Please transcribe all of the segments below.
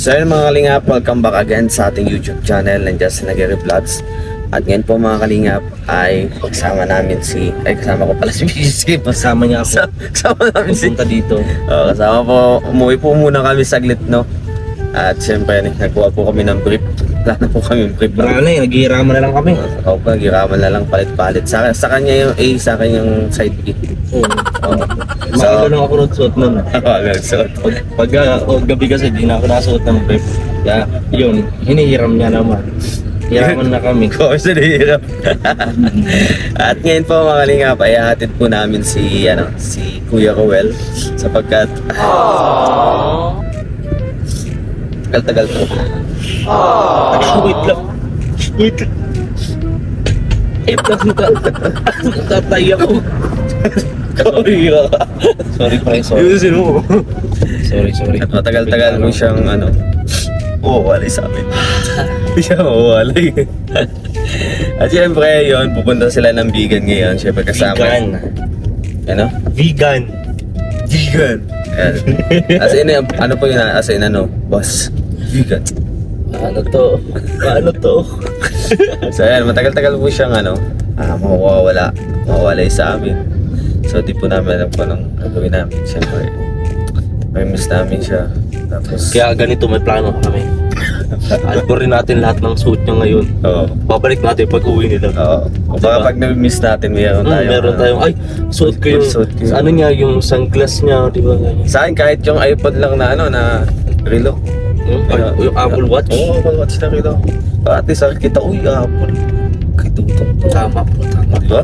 So yun mga kalingap, welcome back again sa ating YouTube channel ng Justin Aguirre Vlogs. At ngayon po mga kalingap ay kasama namin kasama ko pala si BC. Kasama niya ako. Kasama namin Punta dito. kasama po, umuwi po muna kami saglit, no? At syempre, nagkuha po kami ng brief. Wala na po kami brief. Wala na eh, naghihiraman na lang kami. Oo po, nagiraman na lang palit-palit. Sa kanya yung A, sa akin yung side B. Oo. Oo. Makita lang ako nagsuot nun. So, Pag gabi kasi di na ako nasuot ng prep. Kaya yun, hinihiram niya naman. Hiraman na kami. Ko sa hirap. At ngayon po mga kalingap ay hatid po namin si Kuya Rowel sapagkat tagal-tagal po. Wait lang. Wait lang. Tatay ako. Sorry pre, sorry. Yusin mo. Sorry. At matagal-tagal po siyang walay sa amin. Hindi siya mawalay. At syempre yun, pupunta sila ng vegan ngayon. Syempre kasama. Vegan. Ano? Vegan. Vegan. As in, ano po yun? As in, boss. Vegan. Paano to? So ayan, matagal-tagal po siyang mawawalay sa amin. So di po namin alam kung anong gagawin namin. Siyempre, may miss namin siya. Tapos, Kaya ganito, may plano kami. Alburin natin lahat ng suit niya ngayon. oo. Babalik natin pag uwi nila. Oo. Baka pag na-miss natin, Meron tayong, ay, suot ko yung, Suot ko yun. ano niya, yung sunglass niya, di ba? Sa akin, kahit yung iPod lang na relo. Yung Apple Watch. Oo, Apple Watch na relo. At least kita, Apple. Kitutok to. Tama po. Diba?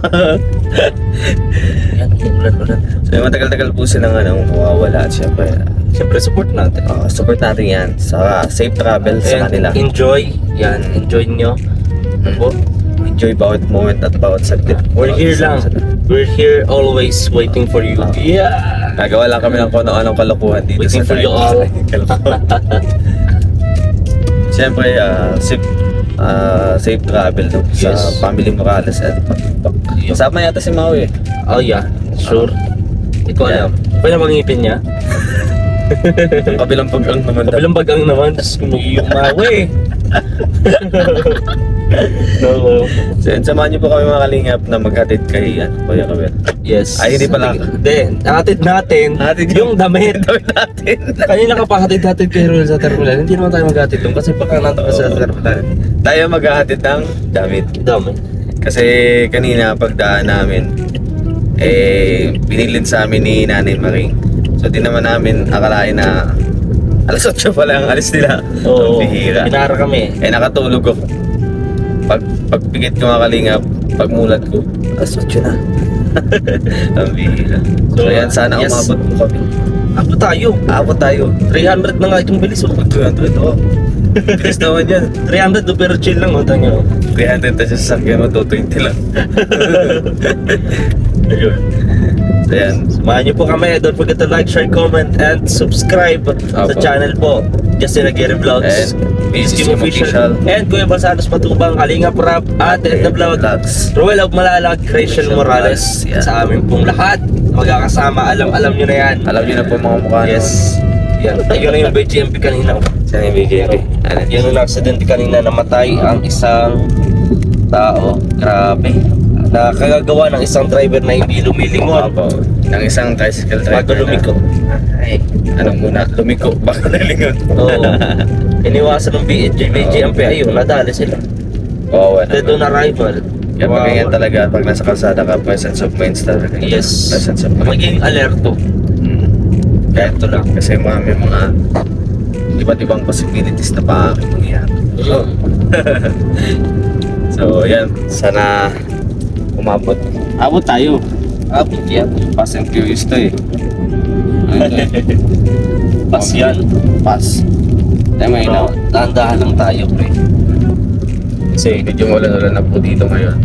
Yan, yung ulan. So, matagal-tagal po silang mawawala. At syempre, Siyempre, support natin. support natin yan. Sa safe travel sa kanila. Enjoy. Yan, enjoy nyo. Ano po? Enjoy bawat moment at bawat saglit. We're here lang. We're here always waiting for you. Yeah! Nagawa lang kami ng kung anong kalokohan dito Waiting sa for you all. Siyempre, safe travel no? Sa Yes. family Morales at Pagpag. Yup. Kasama yata si Maui eh. Oh yeah, sure. Hindi ko alam. Pwede bang ngipin niya? Kabilang pag-ang naman daw. Kabilang bagang naman, tapos kumawi. No. So, yun, samahan niyo po kami mga kalingap na maghatid kay Kuya Kabel. Yes. Ay, hindi pala. Hindi. Hatid natin Hatid yung damit. Damit natin. Kanina ka pa hatid kay Ruel sa terminal. Hindi naman tayo maghatid doon kasi baka nato ka sa terminal. Tayo maghahatid ng damit. Dami. Kasi kanina pagdaan namin, binilin sa amin ni Nanay Maring. So di naman namin akalain na alas 8 pa lang alis nila. Oo. Ang bihira. Pinara kami. Nakatulog ako. Pagpigit ko mga kalingap, pagmulat ko, alas 8 na. Ang bihira. So yan, sana yes. umabot mo kami. Ako tayo. Abot tayo. 300 na nga itong bilis. 200 oh. Bilis naman yan. 300 do pero chill lang. Ito nyo. 300 na sa sasakyan mo, 220 lang. Ayun. So yan. Samahan niyo po kami. Don't forget to like, share, comment, and subscribe sa Apo. channel po. Justin Aguirre Vlogs. And Team Official. And Kuya Balsanos Matubang, Kalingap Rap, at The Vlog. Vlogs. Ruel of Malalag, Rachel Morales. Yeah. Sa amin pong lahat. Magkakasama. Alam nyo na yan. Alam niyo na po mga mukha Yes. Yan. Yun na yung BGMP kanina. Saan yung BJP? Yan yung aksidente kanina, namatay ang isang tao. Grabe. Nakagagawa ng isang driver na hindi lumilingon Opo. Ng isang tricycle driver. bago lumiko. Ay, ano muna? Lumiko bago nalingon. Oo. Iniwasan ng BGMP, ayun, nadali sila. Oo, Dead on arrival. Kaya pag ganyan talaga, pag nasa kalsada ka, presence of minds talaga. Yes. Presence of mind. Maging alerto. Kaya ito lang. Kasi may mga iba't ibang possibilities na paaaring mangyari. So, yan. Sana umabot. Abot tayo. Abot yan. Fast and Furious to eh. Pas yan. Pass. Tayo may ilaw. Dahan-dahan lang tayo, pre. Kasi medyo ulan-ulan na po dito ngayon.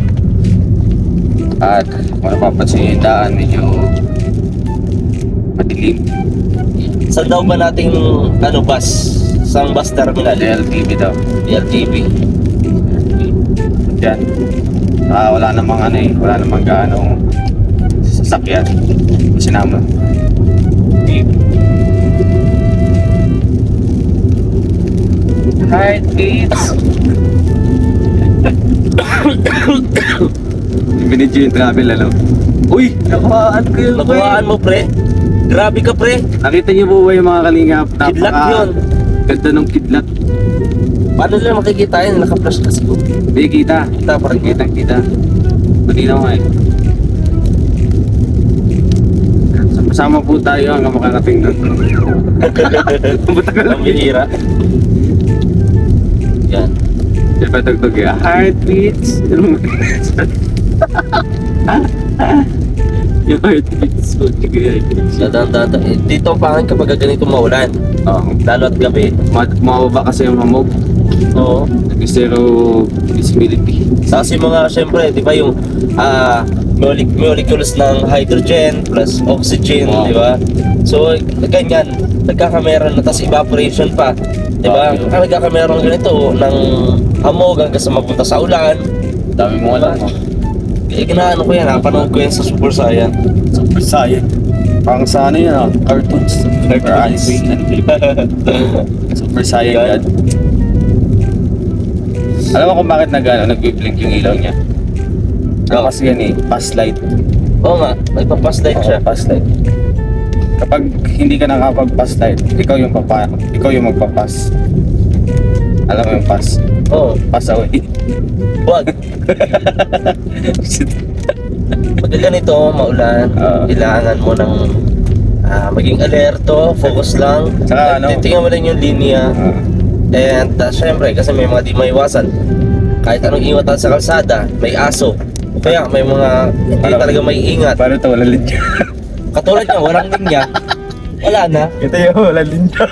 At kung napapansin nyo yung daan, medyo madilim. Saan daw ba nating bus? Saan bus terminal? LTV daw. LTV. Yan. Wala namang gaano sasakyan. Sinama. 'Di. Heartbeats. Binidyo yung travel, ano? Uy! Nakuhaan ko yun, Nakuhaan mo, pre. Grabe ka, pre. Nakita niyo po ba yung mga kalingap? Kidlat yun. Ganda ng kidlat. Paano nila makikita yun? Naka-flash kasi ko. Hindi kita. Kita pa rin. Kita. Malinaw nga eh. Sama po tayo hanggang makakating doon. Matagal Ang bihira. Yan. Yung patugtog ya. Heartbeats. Yung heartbeats. Dadaan. Dito ang pangin kapag ganito maulan. Oo. Lalo at gabi. Mababa kasi yung hamog. Oo. Zero visibility. Tapos yung mga, syempre, di ba yung molecules ng hydrogen plus oxygen, Wow. di ba? So, ganyan, nagkakameron na, tapos evaporation pa. Di ba? Okay. Nagkakameron ganito ng hamog hanggang sa mapunta sa ulan. Dami mo alam. Eh, ginaano ko yan, napanood ko yan sa Super Saiyan. Super Saiyan. Pang sa ano yun, cartoons. Super anime. Super Saiyan Yan. yan. Alam mo kung bakit nag-blink yung ilaw niya? Ano kasi yan eh, pass light. Oo nga, may papass light siya. Pass light. Kapag hindi ka nakapag-pass light, ikaw yung magpapass. Alam mo yung pass? Oo, Pass away. wag. Pag ganito, maulan, kailangan mo ng maging alerto, focus lang. Saka ano? Titingnan mo lang yung linya. And syempre, kasi may mga di maiwasan. Kahit anong iwatan sa kalsada, may aso. O kaya may mga hindi Parang- talaga may ingat. Paano ito? Walang linya. Katulad niya, walang linya. Wala na. Ito yung walang linya.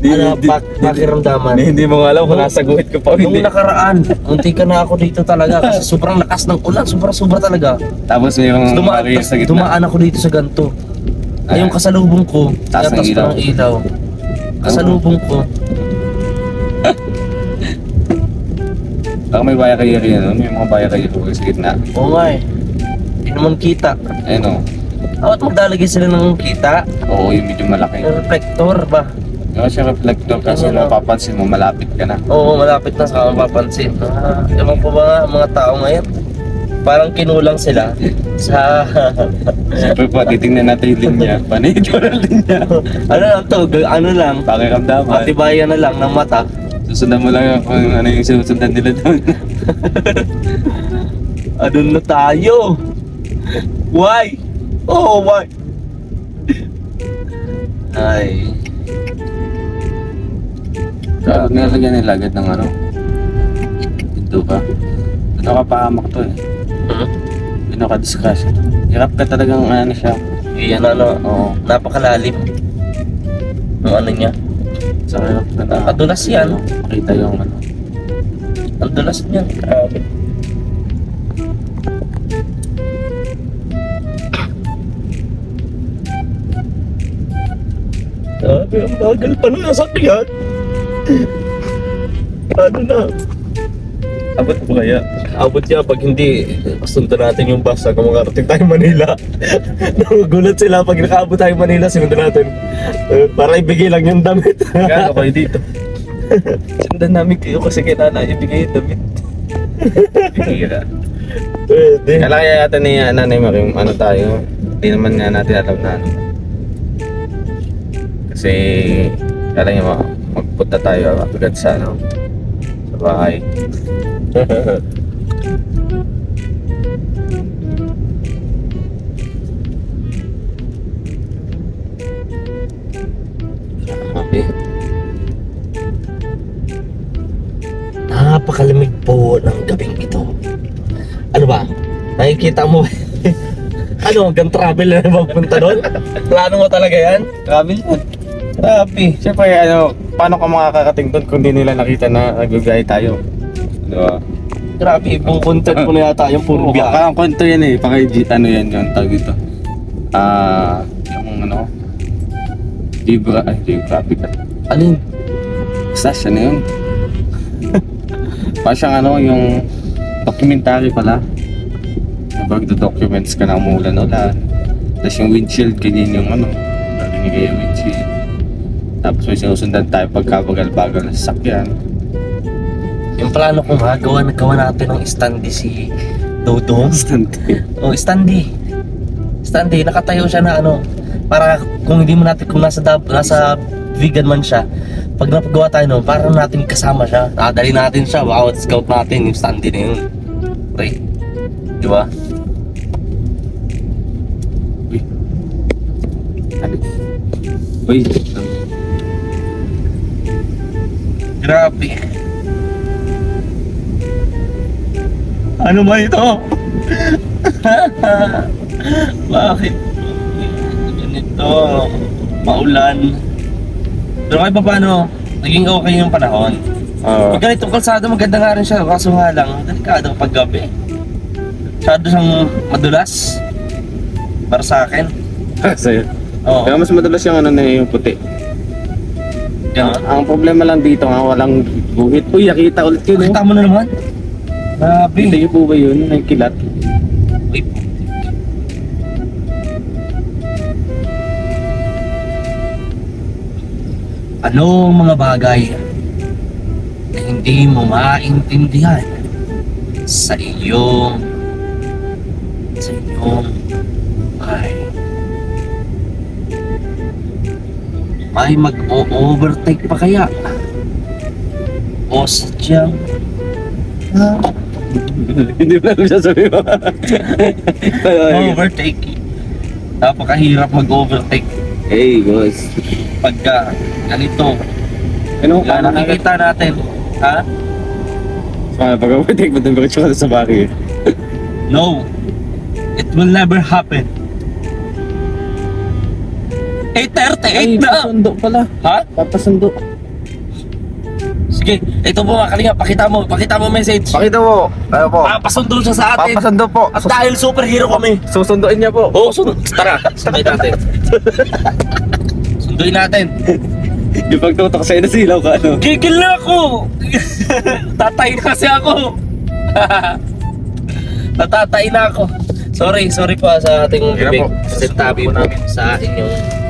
Ano, pakiramdaman. Hindi mo nga alam kung nasa guhit ko pa o Nung hindi. nakaraan, munti ka na ako dito talaga kasi sobrang lakas ng ulan, sobra talaga. Tapos may yung barrier sa gitna. Dumaan ako dito sa ganto. Ay, yung kasalubong ko, Taas ng taas ilaw. pa ng ilaw. Kasalubong ko. Baka may baya kayo rin, ano? May mga baya kayo sa gitna. Oo nga eh. Hindi naman kita. Ayun o. At maglalagay sila ng kita. Oo, yung medyo malaki. Yung reflector ba? Kasi reflector kasi Ganyan, no? mapapansin mo, malapit ka na. Oo, malapit na sa mapapansin. Ewan ko ba ang mga tao ngayon? Parang kinulang sila sa... Siyempre po, titingnan natin yung linya. Paano yung linya? ano lang to? Ano lang? Pakiramdaman. Patibayan na lang ng mata. Susundan mo lang kung ano yung susundan nila doon. Ano na tayo? Why? Oh, why? Ay. Nilagyan nila agad ng ano. Ito ka. Ito ka pahamak to eh. Ito ka discuss. Hirap ka talagang ano siya. Yan ano, Oo. napakalalim. Ang ano niya. Sa hirap ka na. Kadulas yan. Makita yung ano. Ang dulas niyan. Grabe. Grabe, ang bagal pa ng nasakyan. Ano na? Abot mo kaya? Abot niya pag hindi sundan natin yung bus hanggang makarating tayo Manila. Nagugulat sila pag nakaabot tayo Manila, sundan natin. Para ibigay lang yung damit. Gano'n kayo dito? Sundan namin kayo kasi kailangan ibigay yung damit. Hira. Pwede. Kala kaya yata ni Nanay Mac yung ano tayo. Hindi naman nga natin alam na ano. Kasi kala niya magpunta tayo agad sa ano. Sa bahay. Okay. Napakalamig po ng gabing ito. Ano ba? Nakikita mo ba? Ano, hanggang travel na magpunta doon? Plano mo talaga yan? Travel yan. Grabe. Siyempre ano, paano ka makakarating doon kung di nila nakita na nagugay tayo? Diba? Grabe, ibang content mo na yata yung puro biyahe. Parang kwento yan eh. Ano yan yung tawag dito. Yung ano, geographic. Alin? Basta siya na yun. Parang siyang ano, yung documentary pala. Magdo-documents ka na umulan-ulan. Tapos yung windshield, ganyan yung ano. Narinig kayo yung windshield. Tapos may sinusundan tayo pagkabagal-bagal na sasakyan. Yung plano ko nga, nagawa natin ng standee si Dodong. Oh, standee. Standee, nakatayo siya na ano, para kung hindi mo natin, kung nasa vegan man siya, pag napagawa tayo nun, para natin kasama siya. Nakadali natin siya, baka scout natin yung standee na yun. Okay? Di ba? Uy, Grabe. Ano ba ito? Bakit? Ganito. Maulan. Pero kahit pa paano, naging okay yung panahon. Pag ganitong kalsada, maganda nga rin siya. Kaso nga lang, delikado pag gabi. Masyado siyang madulas. Para sa akin. sa'yo. Oo. Kaya mas madalas yung ano na yung puti. Yan. Ang problema lang dito nga, walang guhit. Uy, nakita ulit yun. Nakita mo na naman? Grabe. Kita niyo po ba yun? May kilat. Uy. Ano ang mga bagay na hindi mo maintindihan sa iyong ay may mag-overtake pa kaya? O sadyang Hindi mo lang siya sabi mo. overtake? Napakahirap mag-overtake Hey guys. pagka ganito. Ano Yan, nakikita natin. Ha? Pag-overtake mo din ba siya sa baki? No. It will never happen. 8:38 na! Papasundo pala. Ha? Papasundo. Sige, ito po mga kalinga, pakita mo message. Pakita mo. Ano po? Papasundo siya sa atin. Papasundo po. At dahil superhero kami. Susunduin niya po. Oo, tara, sunduin natin. Sunduin natin. Yung pagtutok sa'yo na silaw ka, ano? Gigil na ako! Tatay na kasi ako. Natatay na ako. Sorry po sa ating Hirap bibig. po. Sintabi mo sa inyong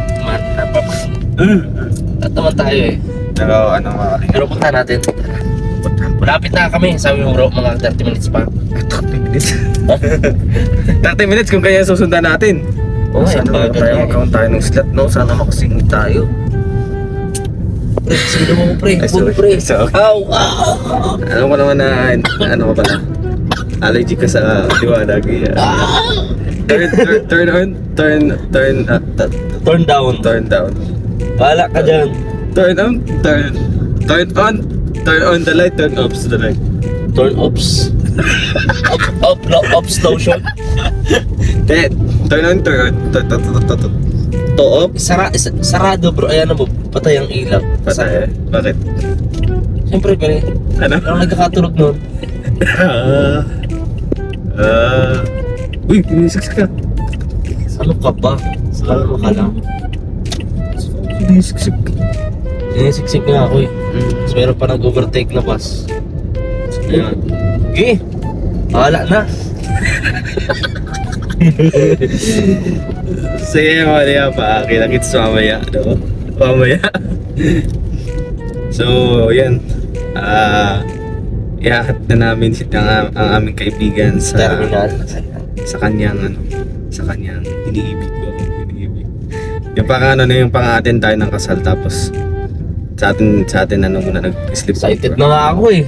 at naman tayo eh. Pero ano mga kalinga? Pero punta natin. Malapit na kami. Sabi mo bro, mga 30 minutes pa. 30 minutes? 30 minutes kung kaya susundan natin. Oo, Sana bagal tayo eh. mag-count tayo ng slot, no? Sana makasingit tayo. Sino mo pre? Ay, sorry. Pre. So, Ow! alam ko naman na, ano ka pala? Allergy ka sa liwanag. Yeah. Turn on, turn Turn down. down. Bahala ka dyan. Turn on the light, turn off the light. Turn ops. Ops lotion. Turn on. To off. Sarado bro. Ayan na mo. Patay ang ilaw. Patay. Bakit? Siyempre pre. Ano? Parang nagkakatulog nun. Uy, pinisiksak ka. Ano ka ba? Salma ka lang. Pinisiksak ka. Sinisiksik nga ako eh. Tapos meron pa nag-overtake na bus. Ayan. Okay. Bahala na. Sige, mamaya pa. Kita-kits mamaya. No? Mamaya. So, yan. Iahat na namin ang aming kaibigan sa Terminal. sa kanyang iniibig ko. Yung yung pang-atin tayo ng kasal, tapos sa atin ano muna nag-sleep Excited na nga ako eh.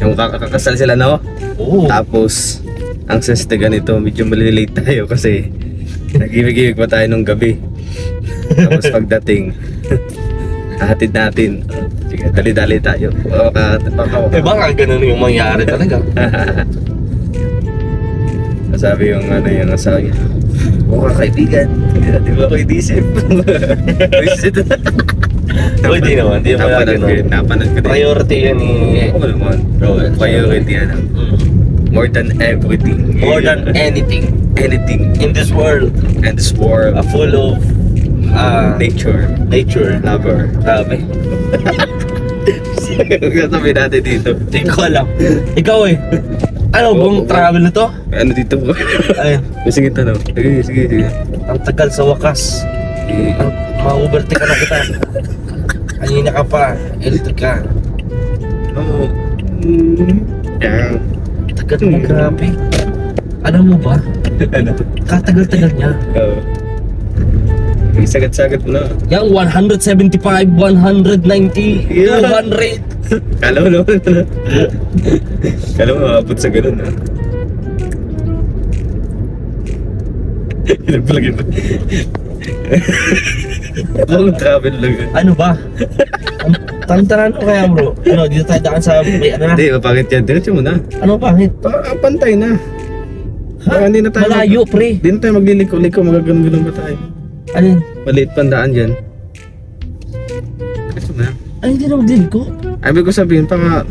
yung kakasal sila, no? Oo. Tapos ang seste ganito, medyo malilate tayo kasi nag-ibig pa tayo nung gabi. Tapos pagdating hahatid natin. Sige, dali-dali tayo. Eh baka ganun yung mangyari talaga. Sabi yung asawa niya, mukha kaibigan. Di ba ko idisip? O di naman, di naman ganun. Napanood ko din. Priority yan eh. Oo naman. Bro, priority yan. More than everything. More than anything anything in this world. in this world. Full of Nature. nature. Lover. Grabe. Sabi natin dito. Hindi ko alam. Ikaw eh. Ano bang travel na to? Ano dito po? Ayun. Sige, tanong. Sige. Ang tagal sa wakas. Ma-overtake ka na kita. Kanina ka pa, electric ka. Oo. Yan. Tagal mo, grabe. Alam mo ba? Ano? Katagal-tagal niya. Oo. May sagat-sagat mo na. Yang 175, 190, Yeah. 200. Kala mo naman na. Kala mo maabot sa ganun ha. Nagpalagay pa. Long travel lang yun. Ano ba? Tantaran ko kaya bro. Ano, dito tayo daan sa may ano na? Hindi, mapangit yan. Diretso mo na. Ano pangit? Pantay na. Baka hindi na tayo Malayo pre. Hindi na tayo magliliko-liko. Magaganon ba tayo? Ano yun? Maliit pandaan dyan. Diretso na. Ay, hindi na magdilig ko. Ibig ko sabihin pa nga,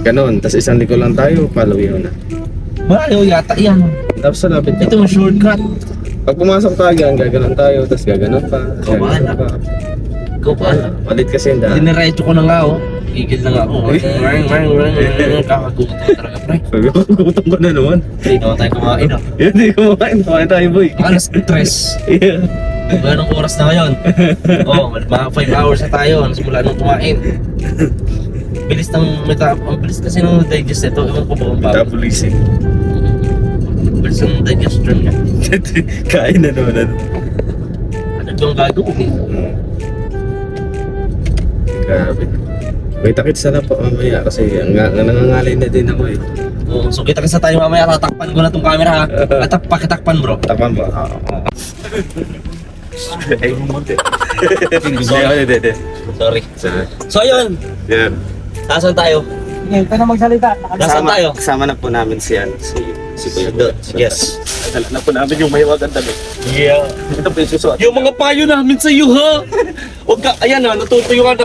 ganon. Tapos isang liko lang tayo, follow yun na. Malayo yata yan. Tapos sa lapit Ito yung shortcut. Pag pumasok tayo, gaganon tayo, tapos gaganon pa. Ikaw ba, gaganon anak? pa. Ikaw pa ano? Malit kasi yung daan. Diniretso ko na nga oh. Gigil na nga ako. Kakagutom talaga pre. Gutom ka na naman. Hindi naman tayo kumain ah. Yan, hindi kumakain. Kumain tayo, boy. Alas 3. Yeah. Anong oras na ngayon? Oo, mga 5 hours na tayo. Simula nung kumain. Bilis ng ang bilis kasi ng digest nito. Ewan ko ba kung bakit. Tapulis eh. Bilis ng digestion niya. Kain na naman. Ano bang gagawin? Grabe. Wait, takits na lang po mamaya kasi nangangalay na din ako eh. Oo, so kita kasi tayo mamaya. Tatakpan ko na tong camera ha. At pakitakpan bro. Takpan ba? Ay, bumunti. Hindi. Sorry. So yun, Yan. saan tayo? Sige, ito na magsalita. Nasaan tayo? Kasama na po namin si Kuya Dot. Yes. Dala na po namin yung mahiwag ang damit. Yeah. Ito po yung susuot. Yung mga payo namin sa iyo ha. Huwag ka, ayan ha, natutuyuan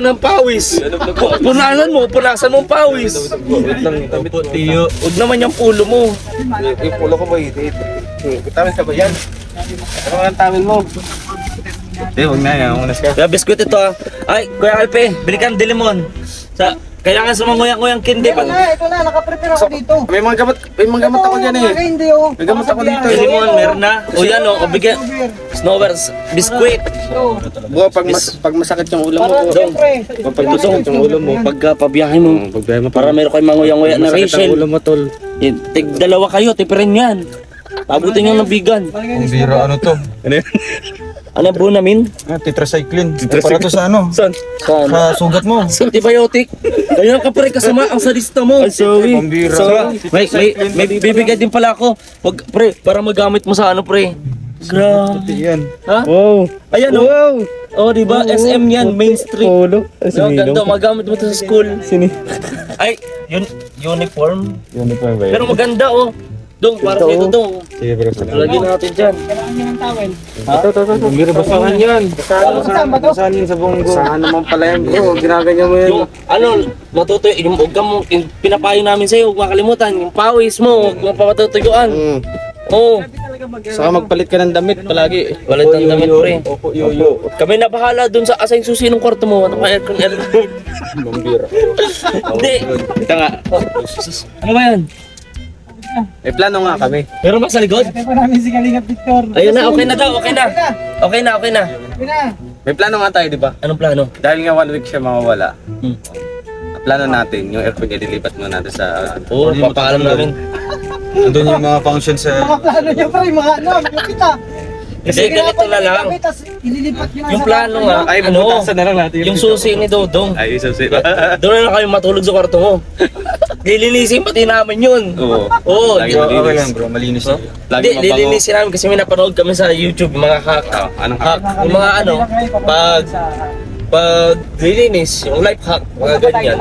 ng pawis. Punasan mo ang pawis. Wait lang, damit mo. Huwag naman yung pulo mo. Yung pulo ko ba yun? Tawin ka ba yan? Ano ang tawin mo? Eh, huwag na yan. Unas ka. Kaya biskuit ito ha. Ay, Kuya Alpe, bili ka ng dilimon. Kailangan sa mga nguyang kindi. Ito na, nakaprepare ako dito. May mga gamot ako dyan eh. Hindi oh. May gamot ako dito. Dilimon, meron na. O yan o, bigyan. Snowbirds, biskuit. Buwa, pag masakit yung ulo mo. Para siyempre. Pag masakit yung ulo mo. Pagka pabiyahe mo, Pagbiyahe mo. para meron kayong mga nguyang na Masakit ang Rachel. ulo mo, tol. Dalawa kayo, tipirin yan. Pabutin yung nabigan. Ang bira ano to? Ano yan? Ano bro namin? Tetracycline. Para to sa ano? Saan? Saan? Sa sugat mo. Antibiotic. Ganyan ka pre, kasama ang sadista mo. Ay, sorry. Pambira. May bibigay din pala ako. Wag, pre, para magamit mo sa ano pre. Grabe. Yan. Ha? Wow. Ayan o. Wow. Oh, di ba? SM yan, Main Street. Polo. No, ganda, magamit mo to sa school. Ay, uniform. Uniform ba Pero maganda oh. Dong, para dito dong. Sige bro. Lagyan natin dyan. Kailangan niyo ng towel. Pambira basahan yan. Saan ba to? Basahan yan sa bonggo. Saan naman pala yan, bro? Ginaganyan mo yan. Yung ano, matutuyo, yung ugam, yung pinapayo namin sa'yo, huwag makalimutan, yung pawis mo, huwag mo papatutuyuan. Oo. Saka magpalit ka ng damit palagi. Wala tang damit pre. Opo, yoyo. Kami na bahala dun sa assign susi ng kwarto mo. Ano ka aircon? Pambira. Hindi. Ito nga. Ano ba yan? May plano nga kami. Meron ba sa likod? Ito pa namin si Kalingap Victor. Ayun na, okay na daw, okay na. Okay na, okay na. Ito na. May plano nga tayo, di ba? Anong plano? Dahil nga 1 week siya mawawala. Hmm. Ang plano natin, yung aircon niya dilipat mo natin sa... Oo, papaalam namin. Andun yung mga function sa... Mga plano niya pa rin, mga ano, malapit ah. Kasi ganito na lang. Tapos ililipat niyo na Yung sa plano bahay. nga, Ay, ano, bubutasan na lang natin yung susi ni Dodong. Ay, susi. Doon na lang kayo matulog sa kwarto mo. Lilinisin pati namin yun. Oo. Oo, Lagi di- Okay lang bro, malinis yan. Lagi Hindi, mabango. lilinisin namin kasi may napanood kami sa YouTube, yung mga hack. Anong Hack, yung mga ano, pag lilinis, yung life hack, mga ganyan.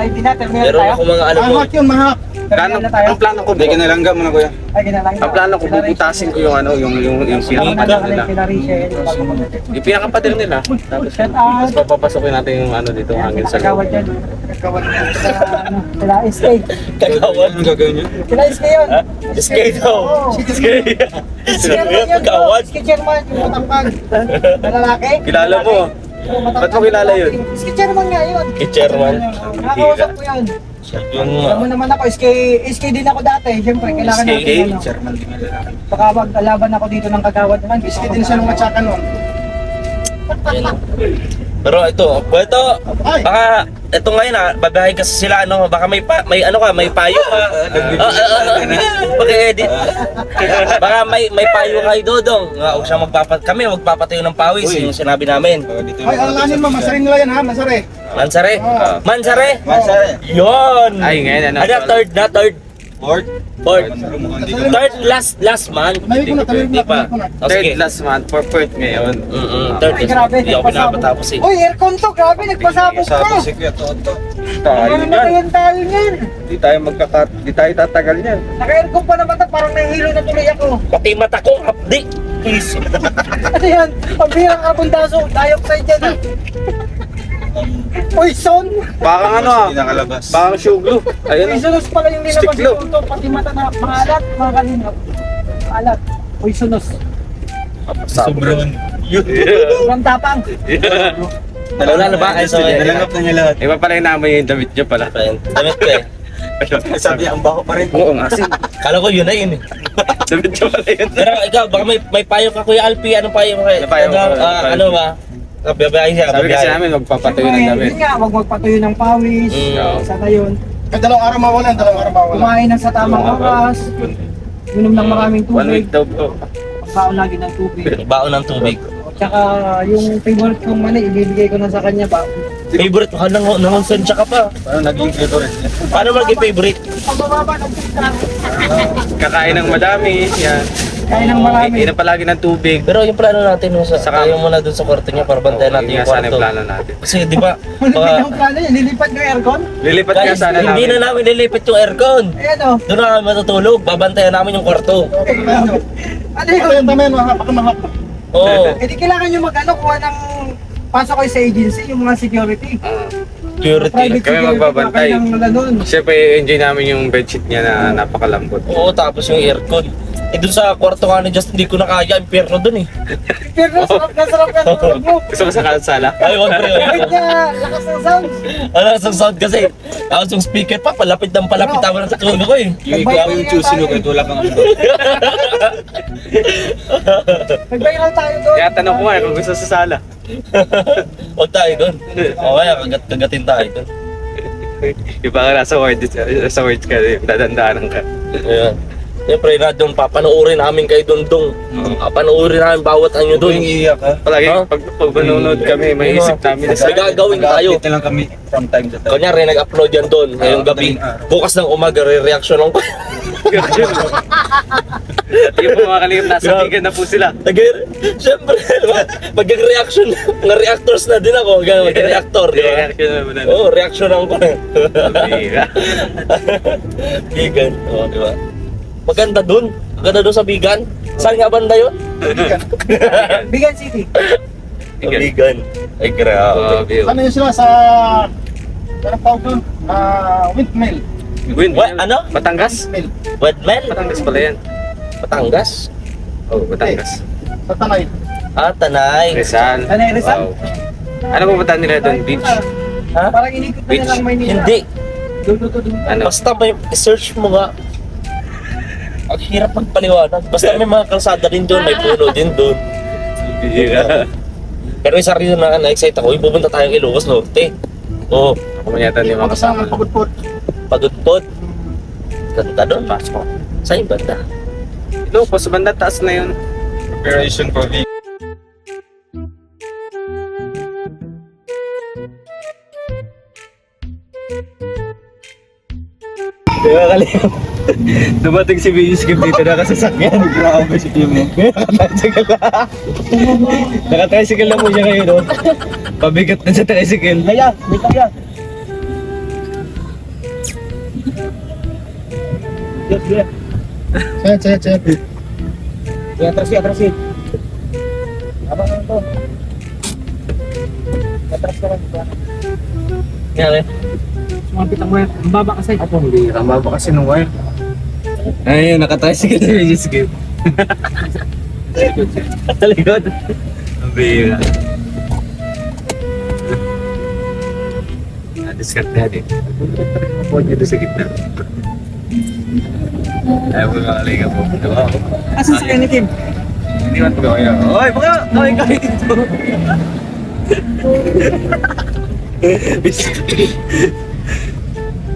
Meron ako mga ano mo. Mahak yun, mahak. Plano, na tayo. ang plano ko, Hindi ka nalangga mo na kuya. Ay, ginalang. ang plano ko, bubutasin ko yung ano, yung pinakapader nila. Yung pinakapader nila. Tapos, Shout out. tapos papapasukin natin yung ano dito, hangin sa Kagawad loob. dyan. Kagawad dyan sa ano, sila SK. Kagawad. Anong gagawin niyo? Sila SK yun. Skate daw. Skate. Chairman yun. Kagawad. SK chairman, yung matangkag. Na lalaki. Kilala mo. Ba't mo kilala yun? SK chairman nga yun. Chairman. Nakakausap ko yun. Yun nga. Alam mo naman ako, SK din ako dati. Siyempre, kailangan SK? natin ano. Baka maglalaban ako dito ng kagawad naman. SK din siya nung matsaka noon. Yan. Pero ito, baka ito ngayon babahay kasi sila baka may payo ka. Okay, edit. Baka may payo kay Dodong. Huwag siya kami magpapatayo ng pawis, yung sinabi namin. Dito Ay, alanin mo, masari nila yan ha, masari. Mansare? Mansare? Masare. Yun! Ay, ngayon ano? Third na, third. Fourth. Fourth. Mukhang dito. Third last month. Tuloy ko na, tuloy ko Hindi na, pa. tuloy ko na. O, sige. Third last month, fourth ngayon. Third Ay, last grabe, month. Hindi ako pinapatapos eh. Uy, aircon to, grabe, nagpasabog ka. Sabi si Kuya Toto. Ano na tayo niyan? Di tayo tatagal niyan. Naka-aircon pa naman to, parang nahihilo na tuloy ako. Pati mata ko, update. Please. Ano yan? Pambihang abundaso, dioxide yan ha. Poison! Parang ano Hindi nakalabas. Parang sugar glue. Ayun. Poisonous pala yung nilabas Stick glue. ito, pati mata na maalat, mga kalingap. Maalat, poisonous. Sobrang. Sobrang tapang. Wala na ba? Ay, sorry. Nalangap na niya lahat. Iba pala yung namoy yung damit niya pala. Damit ko eh. Sabi niya, ang baho pa rin. Oo nga, Kala ko yun na yun eh. damit niya pala yun. Pero ikaw, baka may payo ka Kuya Alpi. Anong payo mo kayo? Ano payo mo? Ano ba? Babayahin siya. Sabi kasi babayahin. namin, magpapatayo ng damit. Yun nga, huwag magpatuyo ng pawis. Mm. Sa tayon. Dalawang araw mawalan, dalawang araw mawalan. Kumain ng sa tamang oras. Minom ng maraming 1 week tubig. daw bro. Pagkaon lagi ng tubig. Baon ng tubig. Tsaka yung favorite kong mani, ibibigay ko na sa kanya ba? Favorite mo ka nangonsensya ka pa. Parang naging favorite niya. Paano maging favorite? Pagbababa ng pizza. Kakain ng madami. Yan. Kaya ng marami. Inom palagi ng tubig. Pero yung plano natin, tayo muna dun sa kwarto niya para bantayan natin Yun yung nga sana kwarto. yung plano natin. Kasi di ba, Malapit yung plano yan, nilipat yung aircon. Lilipat nga guys, sana hindi namin. na namin nilipit yung aircon. Ayan o. Doon na kami matutulog, babantayan namin yung kwarto. Ano yun? Oo, Eh di kailangan nyo mag-ano, kuha ng pasok kayo sa agency, yung mga security. security. Private Kami security, magbabantay. baka ng lanon. Siyempre, enjoy namin yung bedsheet niya na napakalambot. Oo, tapos yung aircon. Eh dun sa kwarto nga ni Justin, hindi ko na kaya, impyerno dun eh. Pero nasarap ka tulog mo. Gusto mo sa kalsala? Ay, wag pre. Kahit na lakas ng sounds. Ano, sa sound kasi. Tapos yung speaker pa, palapit ako ng tulog ko eh. Yung ikaw yung choosing mo kahit wala kang ano. Nag-viral tayo doon. Kaya tanong ko nga kung gusto sa sala. Huwag tayo dun. O kaya, kagatin tayo dun. Iba ka nasa words ka, dadandaanan ka. Ayan. Siyempre na doon, papanoorin namin kayo doon. Panoorin namin bawat anyo doon. Yung iiyak ha. Palagi, Huh? pag manonood kami, may isip namin. May gagawin tayo. Nag-update na lang kami from time to time. Kunyari, nag-upload yan doon ngayong gabi. Bukas ng umaga, re-reaction lang ko. Hindi po mga kalingap, nasa bigan na po sila. Siyempre, mag-reaction, mga reactors na din ako. Mag-reactor, di ba? Reaction naman na. Oo, reaction ako. Bira. Bigan, oo, di ba? Maganda dun. Maganda dun sa Bigan. Saan nga banda yun? Bigan City. Bigan. Ay, grabe. Ano yun sila sa... Anong tawag doon? Windmill. Win, What? Ano? Batangas? Wedmel? Batangas pala yan. Batangas? Oh, Batangas. Sa Tanay. Ah, Tanay. Rizal. Tanay, Rizal? Wow. Ano pupuntahan nila doon? Beach? Ha? Parang inikot na Beach. lang Maynila. Hindi. Doon. Ano? Basta may search mo nga. Ang hirap magpaliwanag. Basta may mga kalsada din doon, may puno din doon. Bira. Pero isa rin na na-excite ako, yung pupunta tayong Ilocos Norte. Oo, Ako yata ni mga kasama. Pagod-pod. Padudpod. Ganda doon, Pasko. Saan yung banda? Ito, po sa banda taas na yun. Preparation for vegan. Diba kalingap? Dumating si Biskip dito nakasasakyan. Grabe si Timo. Naka-tricycle na po siya ngayon, no? Pabigat na sa tricycle. Kaya, may kaya. Set. Atras eh. Abang lang to. Atras ka lang. Kaya, Sumapit ang wire. Ang baba kasi. Ako, hindi. Ang baba kasi ng wire. Ayun, naka-tricycle si Biskip. Sa likod. Ang bira. Discard natin. Huwag niyo doon sa gitna. Ayaw ko kakalinga po. Diba? Asan si Kenny Kim? Hindi man po kaya. Oy, baka! Kawin dito!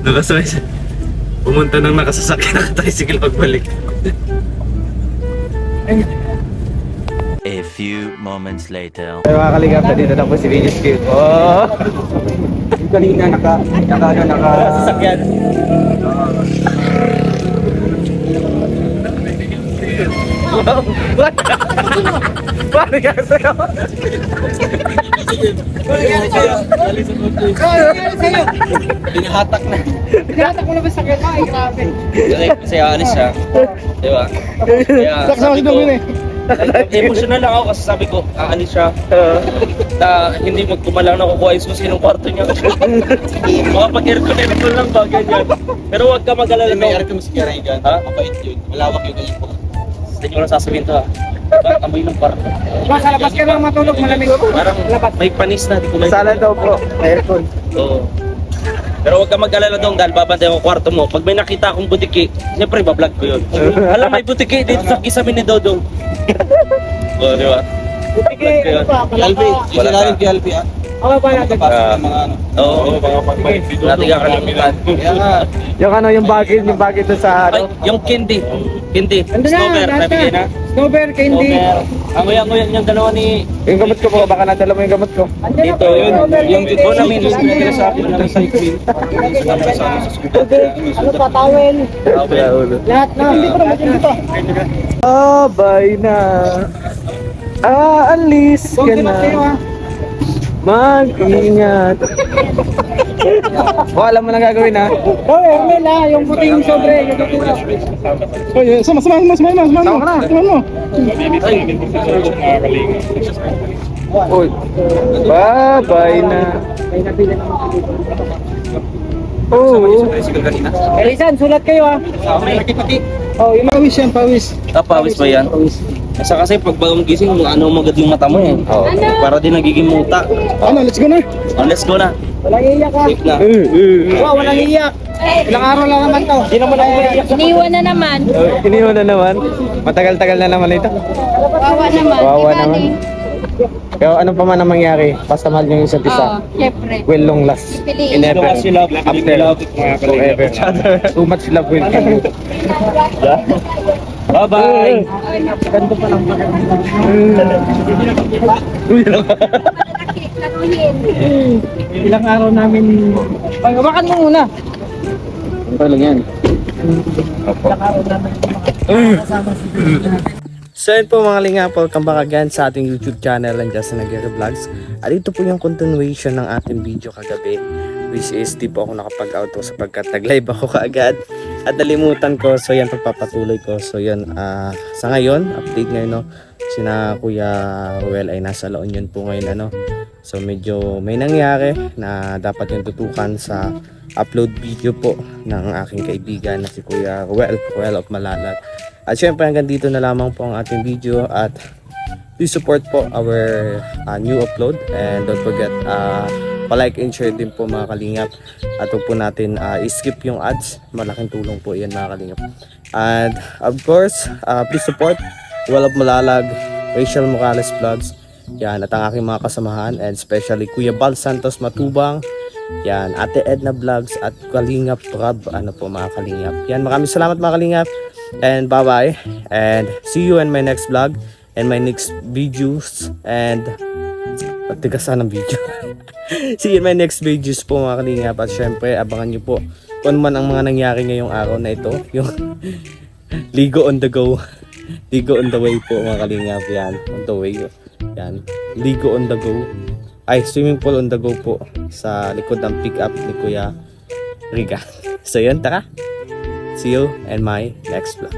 Nakasakay siya. Pumunta nang nakasasakyan naka-tricycle pagbalik. A few moments later. Ay mga kalingap, dito na po si Venus Cube. Oh! Kanina Sasakyan. Paano ka sa'yo? Pinahatak na. Tinatak mo na ba sa kanya? Ay, grabe. Kasi alis siya. Di ba? Kaya sabi ko, emotional lang ako kasi sabi ko, aalis siya. Hindi magkumalang nakukuha yung susi ng kwarto niya. Makapag-aircon lang ba, ganyan. Pero huwag ka mag-alala. May air mas kaya dyan. Ha? Mabait yun. Malawak yung kayo po. Sa inyo lang sasabihin to ha. Parang amoy ng kwarto. Mas labas ka lang matulog, malamig. Parang may panis na. Di ko Sala daw po, aircon. Oo. Pero huwag ka mag-alala doon dahil babantay ang kwarto mo. Pag may nakita akong butiki, siyempre bablog ko yun. Alam, may butiki dito sa kisame ni Dodong. Oo, di ba? Sige, ano pa? Albi, Wala isa namin ka. kay Albi ah. Ako ba natin? Kapasok ng mga ano. Oo. Natin kakalimutan. Kaya nga, Yung ano, yung bagay doon sa Ay, yung candy. Candy. Ando na, Snowber, lahat nabigay na. Snowber, candy. Snowber. Angoy-angoy yung dalawa ni yung gamot ko po, baka nadala mo yung gamot ko. Andyan na dito. po, Yun, Snowber, yung candy. Bonamine. kaya sa akin ng cycling. Ano pa, towel. Lahat na. Hindi ko naman dito. Bye na. Alis Kung ka sibat kayo na. ha. Mag-ingat. Alam mo na gagawin ha? Oh, Ermel ha, yung puting sobre. Yung puting sobre. Uy. Bye na. Oh. Elisan, sulat kayo ha. Oh, yung pawis yan, pawis. Pawis ba yan? Kasi kasi pag bagong gising, ano magad yung mata mo eh. Para din nagiging muta. Ano, let's go na. Oh, let's go na. Walang iiyak ha. Safe na. Wow, walang iiyak. Ilang araw lang naman to. Hindi naman ako maiiyak. Iniwan na naman. Iniwan na naman. Matagal-tagal na naman ito. Kawawa naman. Kawawa Di ba, naman. Ni? Pero ano pa man ang mangyari, basta mahal yung isa't Oo, isa. syempre. Will long last. Piliin. Never. After. Forever. Too much love will kill you. Bye-bye. Ganito pa lang. Karuhin. Ilang araw namin. Pagkabakan mo muna. Ano lang yan? So yun po mga lingap, welcome back again sa ating YouTube channel and Justin Aguirre Vlogs. At ito po yung continuation ng ating video kagabi, which is di po ako nakapag-outro sapagkat nag-live ako kaagad at nalimutan ko. So yan, pagpapatuloy ko. So yan, sa ngayon, update ngayon no, sina Kuya Ruel ay nasa La Union po ngayon ano. So medyo may nangyari na dapat yung tutukan sa upload video po ng aking kaibigan na si Kuya Ruel of Malalag. At syempre hanggang dito na lamang po ang ating video at please support po our new upload and don't forget pa-like and share din po mga kalingap at huwag po natin i-skip yung ads, malaking tulong po yan mga kalingap. And of course please support Ruel of Malalag, Rachel Morales Vlogs, yan, at ang aking mga kasamahan and especially Kuya Bal Santos Matubang, yan, Ate Edna Vlogs at Kalingap Rob, ano po mga kalingap. Yan, maraming salamat mga kalingap. And bye bye and see you in my next vlog and my next videos and pagtigasan ng video. See you in my next videos po mga kalingap at syempre abangan nyo po kung man ang mga nangyari ngayong araw na ito, yung ligo on the go, ligo on the way po mga kalingap. Yan, on the way yan, ligo on the go, ay swimming pool on the go po sa likod ng pick up ni Kuya Riga. So yun, tara. See you in my next vlog.